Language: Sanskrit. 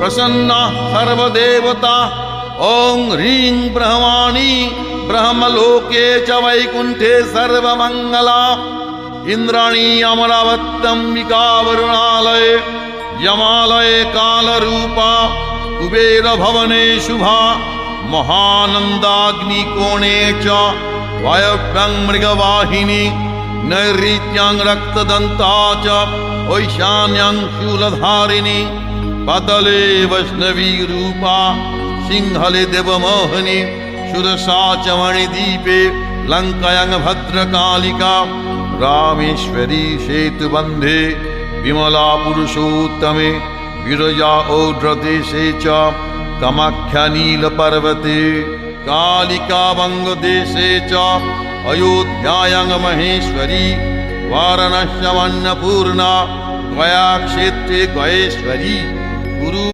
प्रसन्ना सर्वदेवता। ॐ ह्रीं ब्रह्माणि ब्रह्मलोके च वैकुण्ठे सर्वमङ्गला। इन्द्राणी अमरावत्यम्बिका वरुणालये यमालये कालरूपा। कुबेरभवने शुभा महानन्दाग्निकोणे च वायव्यं मृगवाहिनी। नैऋत्यां रक्तदन्ता च ऐशान्यां शूलधारिणी। पतले वैष्णवी रूपा सिंहले देवमोहिनी। सुरसा च मणिदीपे लङ्कायां भद्रकालिका। रामेश्वरी सेतुबन्धे विमला पुरुषोत्तमे। विरजा औड्रदेशे च कामाख्या नीलपर्वते। कालिका वङ्गदेशे च अयोध्यायां महेश्वरी। वाराणस्यामन्नपूर्णा गयाक्षेत्रे गयेश्वरी। गुरु